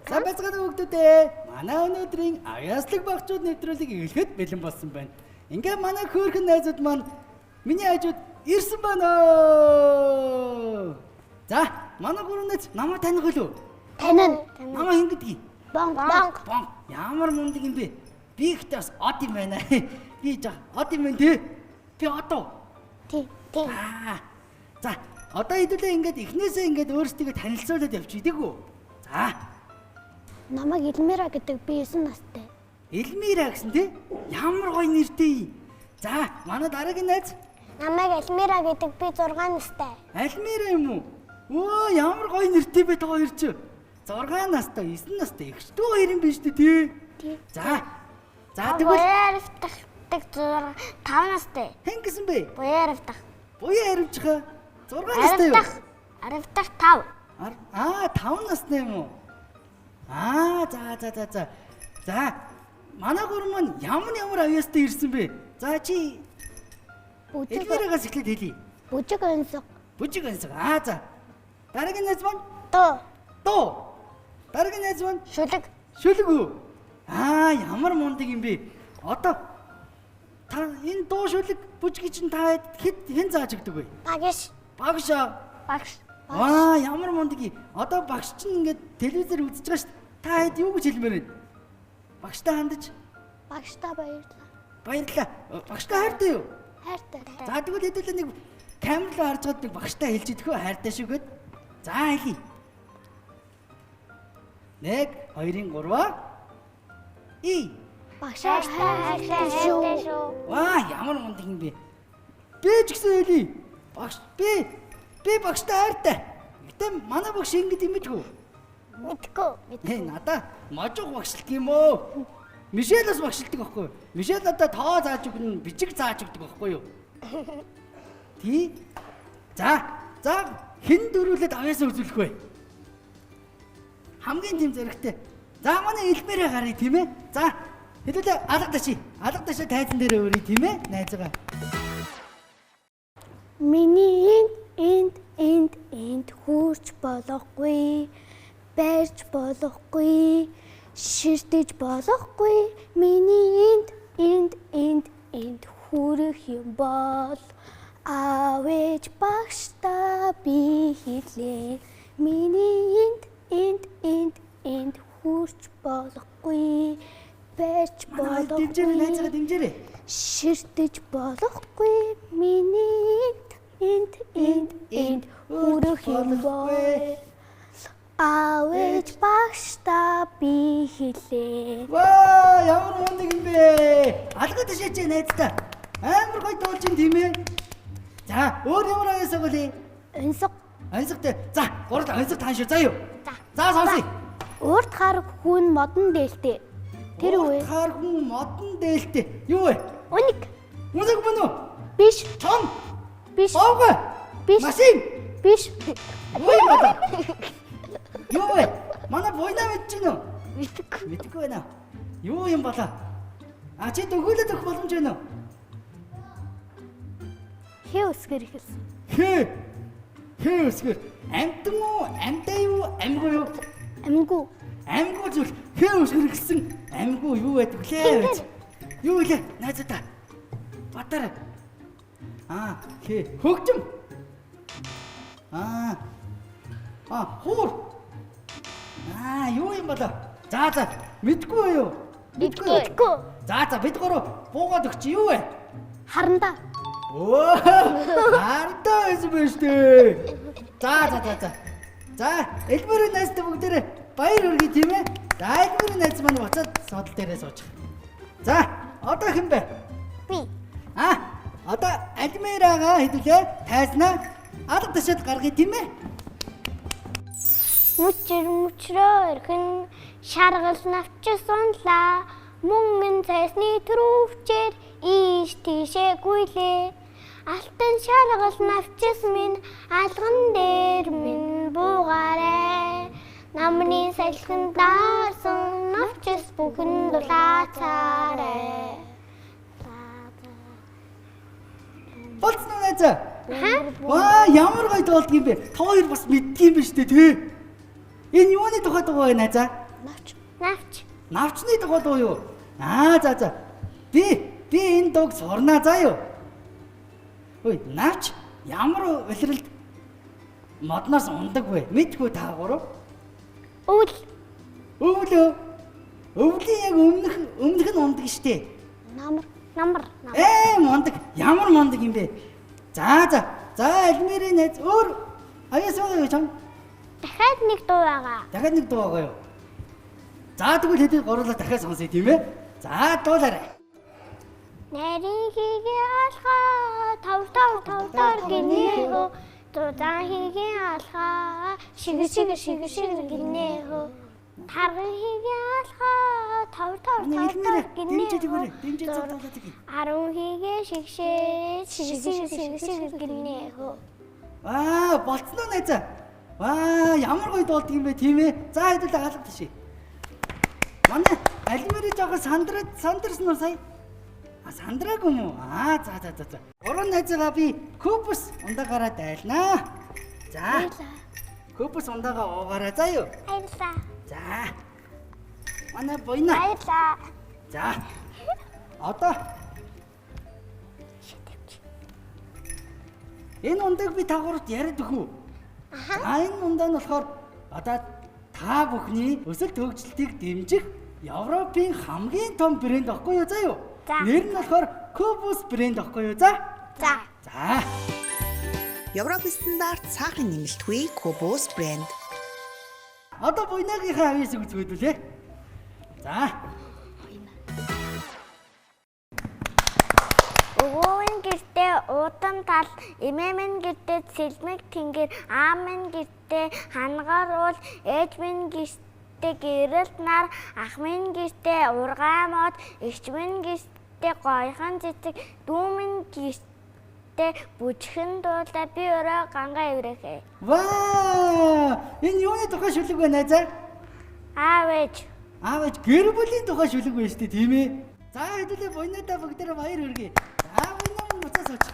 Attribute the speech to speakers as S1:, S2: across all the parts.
S1: За бацгааны хүүхдүүдээ манай өнөөдрийн авьяаслаг багчууд нэвтрүүлэг эхлэхэд бэлэн болсон байна. Ингээ манай хөөрхөн найзууд маань миний хажууд ирсэн байна. За манай гурванаас намайг таних үлээ.
S2: Танин.
S1: Намайг хэн гэдгийг?
S2: Бонг.
S1: Ямар мундаг юм бэ? Би ихтэй бас од юм байна. Би жаа од юм байна тий. Би одоо.
S2: Тий.
S1: За одоо хэдүүлээ ингээд эхнээсээ ингээд өөрсдөө танилцуулаад явчихдаг уу? За.
S2: Намайг Элмира гэдэг би 9 настай.
S1: Элмира гэсэн тий? Ямар гоё нэртэй. За, манай дараагийн найз.
S2: Намайг Элмира гэдэг би 6 настай.
S1: Элмира юм уу? Оо, ямар гоё нэртэй бэ та хоёр ч. 6 настай, 9 настай ихтэй хоёр юм биш үү тий? За. За тэгвэл
S2: Буяарвтах 5 настай.
S1: хэн гэсэн бэ?
S2: Буяарвтах.
S1: Буяа аривчхаа 6 настай юу?
S2: Аривтах 5.
S1: 5 настай юм уу? За. За. Манай гурван маань ямар авьяастай ирсэн бэ? За чи Элмирагаас эхлээд хэлье.
S2: Бүжиг өнсөг.
S1: Бүжиг өнсөг. За. Дараагийн найз маань
S2: Дуу.
S1: Дараагийн найз маань
S2: Шүлэг.
S1: Шүлэг үү? Ямар мундаг юм бэ? Одоо та энэ дуу шүлэг бүжгийг чинь та хэн зааж өгдөг вэ?
S2: Багш.
S1: Багш. Ямар мундаг юм. Одоо багш чинь ингээд телевизээр үзэж байгаа шүү дээ. Та хэд юу гэж хэлмээр вэ? Багштай хандаж.
S2: Багштай баярлалаа.
S1: Баярлалаа. Багштай хайртай юу?
S2: Хайртай.
S1: За тэгвэл хэдүүлээ нэг камер руу харж байгаад нэг багштай хэлж идэх үү? Хайртай шүү гэд. За хэлье. 1 2 3 И.
S2: Багшаа хайртай шүү.
S1: Ямар мундаг юм бэ? Би ч гэсэн хэлье. Багш би багштай хайртай. Гэтэ манай багш ингэж юм мэдгүй.
S2: Мэдгүй.
S1: Надаа можиг багшлт юм уу? Мишелээс багшилдаг байхгүй юу? Мишель надад тоо зааж өгнө, бичиг зааж өгдөг байхгүй юу? Тий. За хэн дөрүүлээд авьяасаа үзүүлэх вэ? Хамгийн тийм зэрэгтэй. За манай Элмира гарыг тийм ээ. За хэдүүлээ алга дашаа тайзан дээр өрий тийм ээ найзгаа.
S2: Миний энд хурж болохгүй, барьж болохгүй, ширтэж болохгүй. Миний энд хүрэх юм бол аавч багштай би хэлээ. Миний энд хурж болохгүй, барьж болохгүй.
S1: Дэмжээрэй.
S2: Ширтэж болохгүй. Миний энд хүрэх юм бол аавч багштай би хэлээ.
S1: Ямар мундаг юм бэ? Алга дашаач найздаа. Амар гоё дуулж юм тийм ээ. За, өөр ямар авьяасаа болъё? Онцгой. За, гурал онцгой тааш заа юу? За, сонсъё.
S2: Урд хар хүн модон дээлтэй. Тэр үе.
S1: Урд хар хүн модон дээлтэй. Юу вэ?
S2: Уник.
S1: Мундаг мөн үү?
S2: Биш.
S1: Чон.
S2: Биш.
S1: Овгой.
S2: Биш.
S1: Машин.
S2: Биш.
S1: Юу вэ? Манай буйнаа мэдэж гинөө?
S2: Мэдгүй.
S1: Мэдгүй байна. Юу юм болоо? Чи төгөөлөд өгөх боломж байна уу?
S2: Хээ өсгөр ихэлсэн.
S1: Хээ өсгөр. Амтан уу? Амтай юу? Амгүй юу?
S2: Амгүй.
S1: Амгүй зүйл. Хээ өсгөр гэсэн амгүй юу байдаг лээ? Юу вэ? Найзаа. Батар. Хээ. Хөгжим. Хуур. Юу юм болоо? За мэдгүй юу?
S2: Мэдгүй.
S1: За бид гурав буугаад өгч юу вэ?
S2: Харандаа.
S1: Хардаа байсан байж тээ. За Элмирийн найзтай бүгдээрээ баяр хүргэе тийм ээ. За Элмирийн найз маань буцаад содол дээрээ сууж. За одоо хэн бэ?
S2: Би.
S1: Одоо Элмирагаа хэдүүлээ тайзнаа алга ташаад гаргая тийм ээ.
S2: Мөчрөө ирхэн шаргал навчсанлаа. Мөнгөн цайсны төрөвчээр ийш тийшээ гүйлээ. Алтан шаргал навчс минь алган дээр минь буугаарэ. Намны салхин даарсан навчс бүхэн дулаацаарэ.
S1: Болцсон уу найзаа? Ямар гоё дуулдаг юм бэ? Та хоёр бас мэддэг юм ба шүү дээ тий. Энэ юуны тухай дуу вэ найзаа?
S2: Навч.
S1: Навчны дугуй дуу юу? За. Би энэ дууг сурнаа заа юу. Ой, навч ямар улиралд модноос ундаг вэ? Мэдгүй та гурав?
S2: Өвөл.
S1: Өвлийн яг өмнөх нь ундаг штэ.
S2: Намар.
S1: Мондаг. Ямар мондаг юм бэ? За, Элмирийн найз өөр аяасаа юу чам?
S2: Дахиад нэг дуу байгаа.
S1: Дахиад нэг дуу байгаа юу? За тэгвэл хэдий гурлаа дахиад сонсъё тийм ээ. За дуулаарай.
S2: Нарийн хийгээ алхаа тав гинэхөө зузаан хийгээ алхаа шиг гинэхөө тарган хийгээ алхаа тав гинэхөө
S1: Дэмжиж дуулаад гин.
S2: аруу хийгээ шиг гинэхөө
S1: Болцсон уу найзаа? Ямар гоё дуулдаг юм бэ тийм ээ. За хэдүүлээ хаалга тийш. Манай Элмири жоохон сандарсан уу сая? Сандраг юм уу? За. Гурван найзгаа би Купус ундаагаараа дайлнаа. За. Купус ундаагаа уугаараа заа юу?
S2: баярлаа.
S1: За. Манай бойна.
S2: Баярлаа.
S1: За. Одоо энэ ундаг би та гуравт яриад өгөө. Энэ ундаа нь болохоор одоо та бүхний өсөлт хөгжлөлтийг дэмжих Европын хамгийн том брэнд баггүй юу заа юу? Нэр нь болохоор Kubus брэнд баггүй юу за? За.
S3: Европ стандарт цаахын нэмэлтгүй Kubus брэнд.
S1: Одоо буйнагийнхаа авьяасыг үзүүлээ. За.
S2: Өвөөний гэртээ уудан тал, эмээмэн гэртээ сэлмэг тэнгэр, аамын гэртээ хангаар уул, ээжмэн гэртээ гэрэлт нар, ахмын гэртээ ургай мод, эгчмэн гэртээ гойхон цэцэг, дүүмэн гэртээ бүжхэн дуулаа би өрөө гангаа эврэхээ.
S1: Энэ юуны тухай шүлэг байна за?
S2: Аав ээж
S1: гэр бүлийн тухай шүлэг байна шүү дээ тийм ээ. За хэдүүлээ буйнадаа бүгдээрээ баяр хүргэе. За буйнаа минь буцаас оч.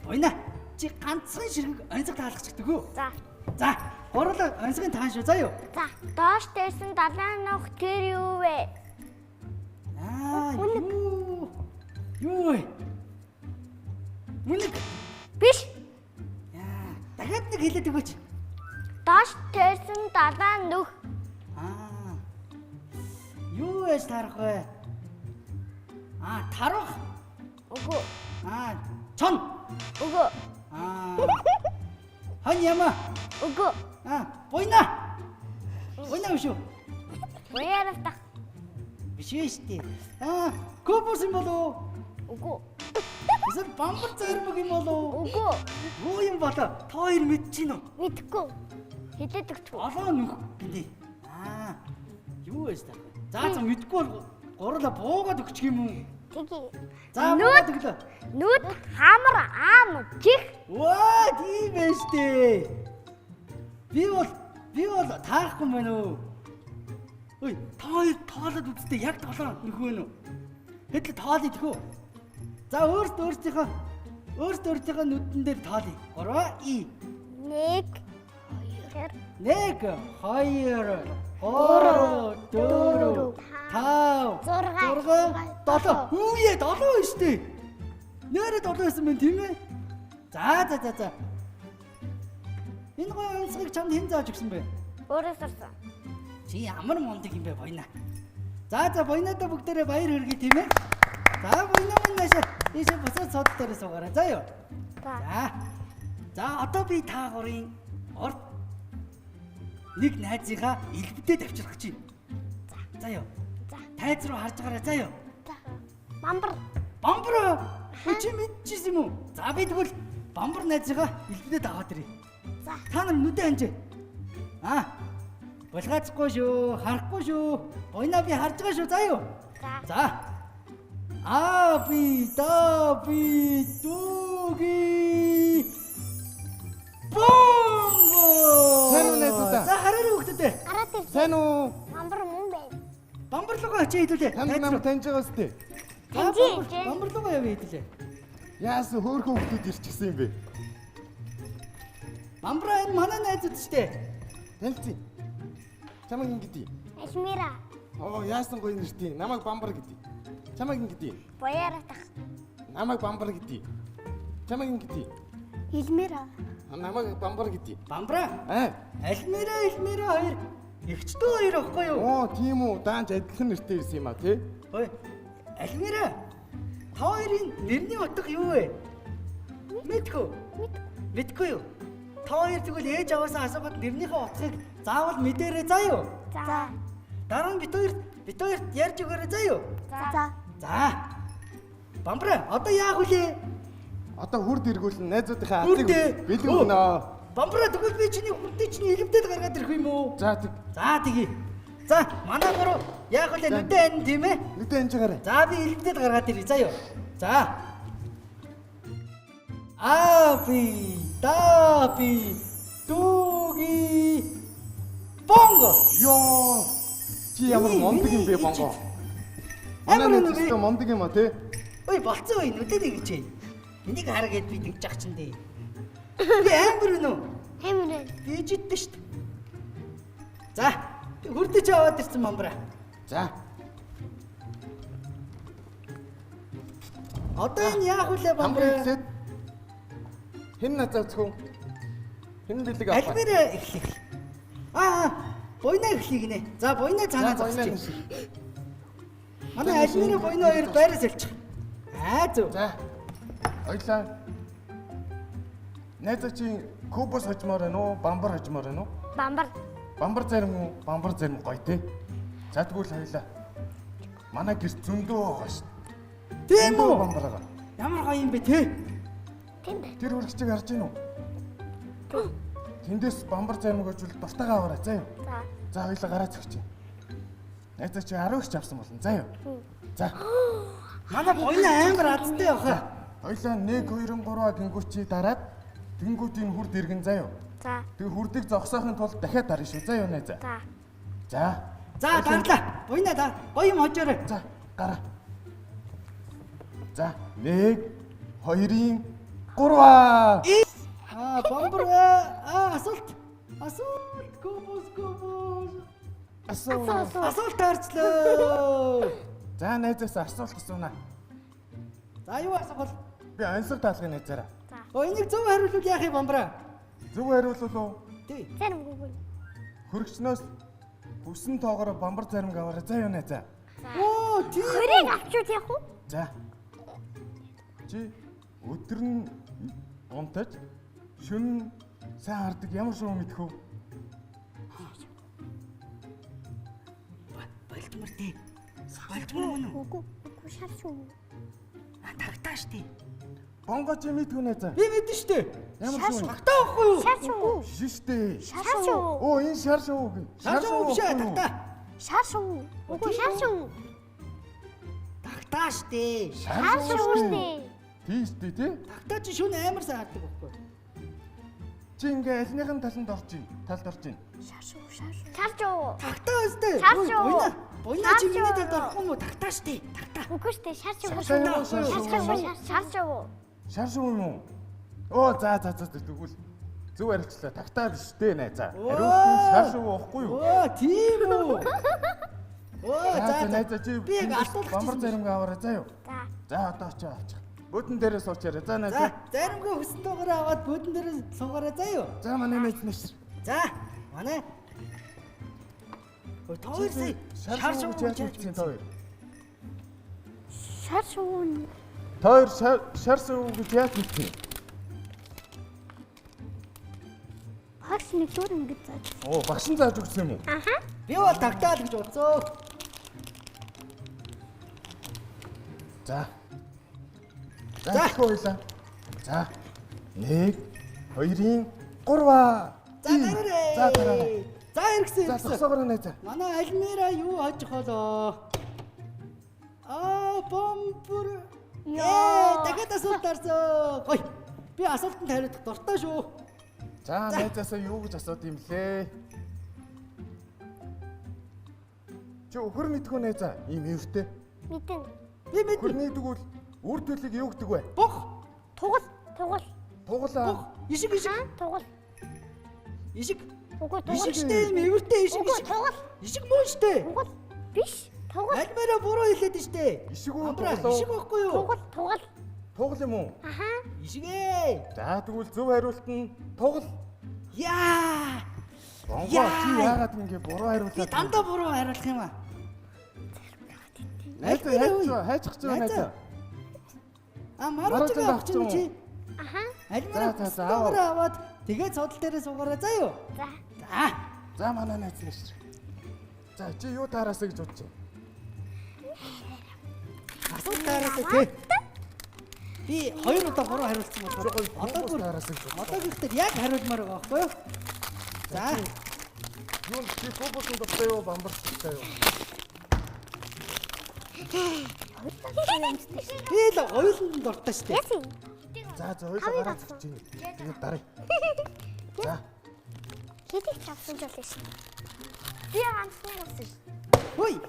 S1: Буйна чи ганцхан ширхэг онцог таалгачихдаг үү? За гурлаа онцгийн таан шүү заа юу?
S2: За доош дээрсэн далайн нөх тэр юу вэ?
S1: Юу вэ? Мунэг
S2: Биш.
S1: дахиад нэг хэлээд өгөөч.
S2: Доош дээрсэн далайн нөх.
S1: Юу вэ тарах вэ? Тарах.
S2: Үгүй.
S1: Чон.
S2: Үгүй.
S1: Хан яма.
S2: Үгүй.
S1: Буйна. Буйна шүү.
S2: Буяарафта.
S1: Биш ээ. Купус юм болов?
S2: Үгүй.
S1: Эсвэл бамбар зэрэг юм болов?
S2: Үгүй.
S1: Юу юм болоо? Та хоёр мэдчихэв үү?
S2: Мэдхгүй. Хилээд өгчихв.
S1: Олоо нүх гинэ. Юу вэ та? За мэдхгүй бол гурлаа буугаад өгчих юм уу?
S2: Тэгье.
S1: За буугаад өглөө.
S2: Нүд хамар аам чих.
S1: Тийм байж тээ. Би бол таахгүй юм байна уу? Ой, та хоёр тоолоод үзтээ яг толоо нөхөө нөө. Хэдл тоолъё тэхүү. За өөрсдийнхөө нүдэн дээр тоолъё. 3
S2: 1
S1: 2 4 5 6 7 Хүүе 7 биш үү? Нэрээ 7 байсан мэн тийм ээ? За. Энэ гоё онцгойг чамд хэн зааж өгсөн бэ?
S2: Өөрөө сурсан.
S1: Чи ямар мундаг юм бэ бойна? За бойнадаа бүгдээрээ баяр хүргэе тийм ээ? За бойнаа минь ийшээ босоод сод дээр суугаарай. За юу? За одоо би та гурийн орд нэг найзынхаа элбэдээ тавьчих гэж байна. За юу? Тайз руу харж гараа за юу? Бамбар. Чи мэдчихсэн юм уу? За би тэгвэл бамбар найзынхаа элбэдээ даваад ирье. Та нар нүдэ ханжээ. Булгаацгүй шүү, харахгүй шүү. Бойна би харж байгаа шүү. За юу? За. Би дуги. Бомбо!
S4: Сайн уу найзуудаа?
S1: За хараарай хүүхдүүдээ.
S4: Сайн уу?
S2: Бамбар мөн бай.
S1: Бамбарлуугаа чи хэлүүлээ.
S4: Намайг таньж байгаа үстэй.
S1: Бамбарлуугаа яв хэлүүлээ.
S4: Яасан хөөрхөн хүмүүс ирчихсэн юм бэ?
S1: Бамбраа энэ манай найзууд штэ.
S4: Танилцъя. Чамайг ингэдэг.
S2: Эльмира.
S4: Оо, яасан гоё нэртэй. Намайг Бамбар гэдэг. Чамайг ин гэдэг.
S2: Бояра тах.
S4: Намайг Бамбар гэдэг. Чамайг ин гэдэг.
S2: Эльмира.
S4: Намайг Бамбар гэдэг.
S1: Бамбра.
S4: Аа.
S1: Эльмира хоёр эгчтэй хоёр ахгүй юу?
S4: Оо, тийм үү. Даанч адилхан нэртэй ирсэн юм а, тий?
S1: Ой. Эльмира. Та хоёрын нэрний утга юу вэ? Мэдгүй. Мэдгүй юу? Та хоёр тэгвэл ээж аваасаа асуугаад нэрнийхээ утгыг заавал мэдээрэй заа юу?
S2: За.
S1: Дараа нь бид хоёрт ярьж өгөөрэй заа юу?
S2: За.
S1: За. Бамбра, одоо яах вүлээ?
S4: Одоо хүрд эргүүлэн найзуудынхаа
S1: Хүрдээ.
S4: атыг бэлэн өгнө.
S1: Бамбра тэгвэл би чиний хүрдээ чиний илэмдэл гаргаад ирэх юм уу?
S4: За тэг.
S1: За тэгье. За, манай гурав яах вүлээ нүдэн ань тийм ээ?
S4: Нүдэн анжаарай.
S1: За би илэмдэл гаргаад ирье заа юу? За. Аби, таби, туги, бонго.
S4: Йоо. Чи ямар момдог юм бэ, Бонго?
S1: Амар
S4: Манай
S1: үнэ
S4: нэцэс
S1: бэ?
S4: момдог юм а, тий?
S1: Ой болцсон ой нүдэн ингэж. Энийг хараад би тэгж ах чинь дээ. Би амар үнэ.
S2: Хэмрэн.
S1: Бийж идсэн шүү дээ. За, хүрдэж аваад ирсэн Бамбра.
S4: За.
S1: Одоо энэ яах вүлээ
S4: Бамбар
S1: Бамбра?
S4: хэлээд. Хэн назаа зөвхөн? Хэн бэлэг авах?
S1: Альбира эхлэх. Буйна эхлэх гинэ. За буйна цаанаа зогсчих. Манай Альбира буйна хоёр байраас хэлчих. Зөв.
S4: За. Ойлаа. Найзаа чи Кубос хожмоор байна уу? Бамбар хожмоор байна уу?
S2: Бамбар.
S4: Бамбар зарим уу? Бамбар зарим гоё те. За тэгвэл хоёлаа. Манай гэрт зөндөө байгаа шүү.
S1: Тийм үү?
S4: Бамбар байгаа.
S1: Ямар гоё юм бэ те?
S2: Тийм дээ.
S4: Тэр үргэлжлэг харж гин үү? Тэндээс бамбар зарим гожвол дуртайгаа аваарай заа юу?
S2: За.
S4: За хоёлаа гараа зөгч. Найзаа чи 10 их авсан болно заа юу? За.
S1: Манай буйна амар азтай явах.
S4: Хоёлаа 1 2 3 гингүүчи дараад гингүүтийн хүрд иргэн заа юу?
S2: За.
S4: Тэг хүрдийг зогсоохын тулд дахиад дарна шүү заа юу найзаа?
S2: За.
S4: За.
S1: За дарлаа. Буйна да. Гоё юм хожоорой.
S4: За гараа. За 1 2 3.
S1: Бамбра. Асуулт. Кубус. Асуулт харцлаа.
S4: За найзаас асуулт асууна.
S1: За юу асуувал?
S4: Би ансаг таалгын найзаараа.
S1: Энийг зөв хариулвал яах юм Бамбра?
S4: Зөв хариулвал уу?
S1: Тий.
S2: Зарим гүгүн.
S4: Хөргчнөөс хүссэн тоогоор бамбар зарим аваарай заа юу найзаа.
S1: Оо тий.
S2: Хөрийг авчууд явах уу?
S4: За. Чи өдөр нь унтаж шөнө сайн хардаг ямар шүү мэдэх үү?
S1: Балтмар тий. Балтмар мөн үү?
S2: Үгүй шар шүү.
S1: Тагтааш тий.
S4: Бонго чи мэдгүй найзаа.
S1: Би мэдэн штэ.
S4: Ямар шүү?
S1: Тагтаа ахгүй юу?
S2: Шар шүү.
S4: Шиштэй.
S2: Шар шүү.
S4: Оо энэ шар шүү.
S1: Шар шүү биш ээ тагтаа.
S2: Шар шүү. Үгүй шар шүү.
S1: Тагтааш тий.
S2: Шар шүү дээ.
S4: Тийштэй тий?
S1: Тагтаа чи шүн амар сайн хардаг байхгүй.
S4: Чи ингээ альныхын талд орж ийн. Талд орж ийн.
S2: Шар шүү. Шар шүү.
S1: Тагтаа өстэй.
S2: Шар шүү.
S1: Буйна чи миний талд орохгүй юу? Тагтааш тий. Тагтаа.
S2: Үгүй шүү дээ. Шар шүү.
S4: Шар шүү юм уу? Оо за тэгвэл зөв арилчлаа. Тагтаа биш дээ найзаа. Хариулт нь шар шүү уухгүй юу?
S1: Оо тийм үү. За
S4: найзаа чи
S1: би яг асуулт
S4: бамбар заримгаа аваарай заа юу?
S2: За.
S4: За одоо очоо авчих. Бүдэн дээрээ суучаарай. За
S1: За
S4: найзаа.
S1: заримгүй хүссэн дугаараа аваад бүдэн дээр суугаарай заа юу?
S4: За манай найзнаас.
S1: За манай. Хоёр сая
S4: шар шүү гэж яаж хэлсэн та хоёр?
S2: Шар шүү.
S4: Та хоёр шар шүү гэж яаж хэлсэн?
S2: Хагас нэг зүгээр ингэж зааж.
S4: Оо багш нь зааж өгсөн юм уу?
S2: Аха.
S1: Би бол тагтаа л гэж бодсоо.
S4: За. За хоёлаа. За. 1 2 3.
S1: За дараарай.
S4: За дараарай.
S1: За хэрэгсэн.
S4: За зогсоогоор найзаа.
S1: Манай Альмира юу хожих болоо? Бомбор. Дахиад асуулт арсан. Гой. Би асуултанд хариулах дуртай шүү.
S4: За найзаасаа юу гэж асууд юм лээ? Чи өхөр мэдгүй найзаа. Ийм эвтэй.
S2: Мэдэн.
S1: Би мэд.
S4: Хөрний дгүүл үр төлөг юу гэдэг вэ?
S1: Бох.
S2: Тугал.
S4: Туглаа.
S1: Ишиг.
S2: Тугал.
S1: Ишиг.
S2: Үгүй
S1: Ишиг
S2: тугал.
S1: штэ юм эвэртэй ишиг
S2: Үгүй
S1: ишиг.
S2: тугал.
S1: Ишиг муу штэ.
S2: Тугал. Биш. Тугал.
S1: Альмаараа буруу хэлээд штэ.
S4: Ишиг үү,
S1: Амбра,
S4: тугал уу?
S1: ишиг байхгүй юу?
S2: Тугал.
S4: Тугал юм уу?
S2: Аха.
S1: Ишигээ.
S4: За тэгвэл зөв хариулт нь тугал.
S1: Яа.
S4: Бонгоо
S1: Яа.
S4: чи яагаад ингэ буруу
S1: Би
S4: хариулаад?
S1: дандаа буруу хариулах юм аа.
S4: Хайчих зөө найзаа.
S1: Марууч
S4: Марууч
S1: авах чинь чи.
S2: Аха.
S1: Альмаараа
S4: За,
S1: аваад тэгээд цодол дээрээ суугаараа заа юу.
S2: За.
S1: За.
S4: За манай найз нэрч. За чи юу таараасаа гэж бодож байна?
S1: Асуулт таараасаа тий. Би 2 удаа буруу хариулсан болохоор одоо бүр
S4: таараасаа гэж бодож.
S1: одоо гэхдээ яг хариулмаар байгаа байхгүй юу? За.
S4: Юу чи кобосын дуртай юу бамбарчтай юу?
S1: Би л ойлонд дуртай шүү дээ.
S2: Ясын.
S4: За ойлоо гараад ирж байна. Тэгээд дарыг. За
S2: Хэдийг чавсан ч болно шин. Би ганцныг авсан шин.
S1: Хөөе.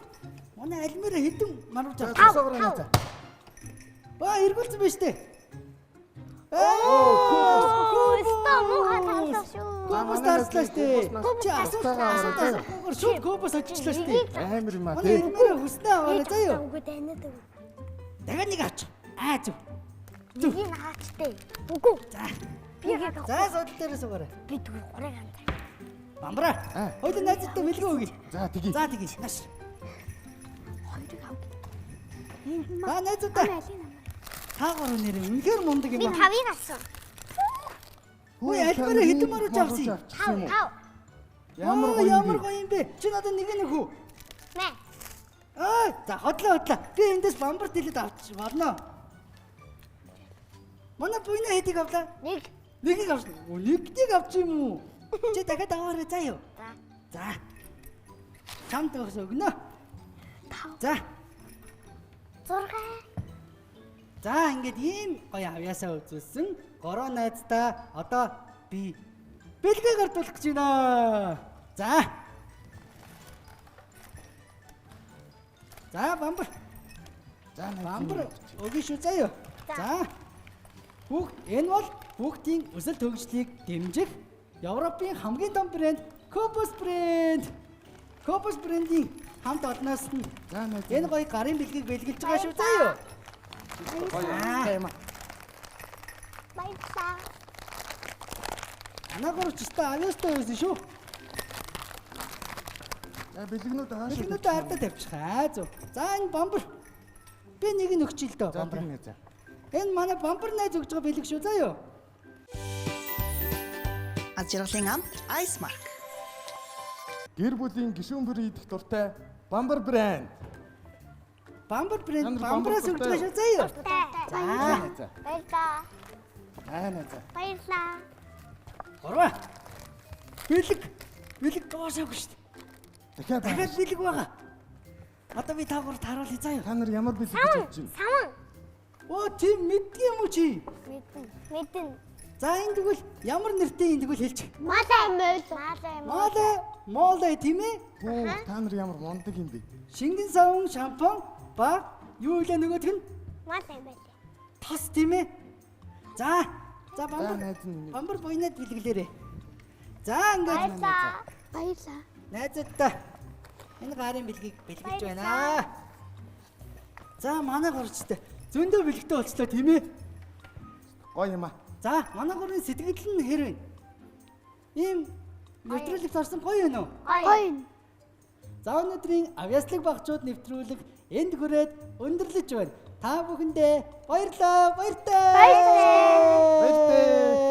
S1: Манай альмаараа хэдэн марууч
S4: за
S1: авах.
S4: цусаагаараа найзаа.
S1: Эргүүлсэн байж тээ.
S2: Ста муухай тавлаа шүү.
S1: Кобос таарчлаа шүү дээ.
S4: Кобос
S1: Чи асуулт асуугаар шууд кобос очичлаа шүү дээ.
S4: Амар юм аа
S1: Манай
S4: тий.
S1: альмаараа хүснээ аваарай заа юу.
S2: Үгүй таньд үг.
S1: Дахиад нэг авч. Зүг.
S2: Нэг хаачтай. Үгүй.
S1: За.
S2: Би яг
S1: За содол дээр суугаарай.
S2: би дөрөв гурыг андаа.
S1: Бамбра. Хоёул найзтай бэлгөө өгье.
S4: За тгий.
S1: За тэгье. Наш.
S2: Хоёрыг ав.
S1: Найзуудаа. Таагаар нэрээ үнэхээр мундаг юм
S2: Би
S1: аа.
S2: тавыг авсан.
S1: Хөөе альмаараа хэдэн марууч авсан юм.
S2: Тав.
S4: Ямар гоё
S1: ямар
S4: юм бэ?
S1: гоё юм бэ? Чи надад нэг нь хүү.
S2: Мэ.
S1: За хотлоо. Би эндээс бамбар дэлэд авч болно. Манай буйна хэдийг авлаа?
S2: Нэг.
S1: Нэгийг авсан. Нэгдийг авч юм уу? Чи дахиад аваарай заа юу.
S2: За.
S1: За. Чамд өгс өгнө.
S2: Тав.
S1: За.
S2: 6.
S1: За ингээд ийм гоё авьяасаа үзүүлсэн. Гороо найздаа одоо би бэлгээ гардуулах гэж байна. За. За бамбар.
S4: За
S1: Бамбар өгье шүү заа юу. За. Энэ бол хүүхдийн өсөлт хөгжлийг дэмжих Европын хамгийн том брэнд Кобос брэнд. Кобос брэндийн хамт олноос нь
S4: За найз.
S1: энэ гоё гарын бэлгийг бэлгэлж байгаа шүү заа юу.
S4: Гоё юм аа.
S2: Баярлалаа.
S1: Анаагаарч өстой авьяастай байсан шүү.
S4: За бэлгнүүд хааш.
S1: Бэлгнүүд ардаа тавьчихаа зөв. За энэ бамбар. Би нэг нь өгч ил дөө
S4: За
S1: бамбар.
S4: тэгнэ за.
S1: Энэ манай бамбар найз өгж байгаа бэлэг шүү заа юу.
S3: Ад жаргалын амт Ice Mark.
S4: Гэр бүлийн гишүүн бүр идэх дуртай бамбар брэнд.
S1: Бамбар брэнд
S4: Чанар
S1: бамбараас
S4: бамбар
S1: өгж байгаа шүү заа юу.
S4: За
S1: За.
S4: найзаа.
S2: Баярлалаа.
S4: Найзаа.
S2: Баярлалаа.
S1: Гурван. Бэлэг гоошаагүй шүү дээ.
S4: Дахиад
S1: Дахиад бэлэг байгаа. Одоо би та гурав таруулъя заа юу.
S4: та нар ямар бэлэг гэж бодож байна?
S2: Саван.
S1: Оо тийм мэддэг юм уу чи?
S2: Мэдэн.
S1: За энэ тэгвэл ямар нэртэй энэ тэгвэл хэлчих.
S2: Малай.
S1: Молой тийм ээ.
S4: Хөө та нар ямар мундаг юм бэ?
S1: Шингэн савн шампунь ба юу илээ нөгөөх нь
S2: Малай.
S1: тас тийм ээ. За
S4: За
S1: бамбар.
S4: найз нь.
S1: Бамбар буйнаад бэлгэлээрээ. За ингээд
S2: Баярлалаа.
S1: найзуудаа энэ гарын бэлгийг бэлгэлж байна. За манай гурчтай зөндөө бэлгтэй болчлоо тийм ээ.
S4: Гоё юм аа.
S1: За манай гурын сэтгэл нь хэр вэ? Ийм нэвтрүүлэг зарсан гоё юм уу?
S2: Гоё.
S1: За өнөөдрийн авьяаслаг багчууд нэвтрүүлэг энд хүрээд өндөрлөж байна. Та бүхэндээ баярлалаа. Баяртай.
S4: Баяртай.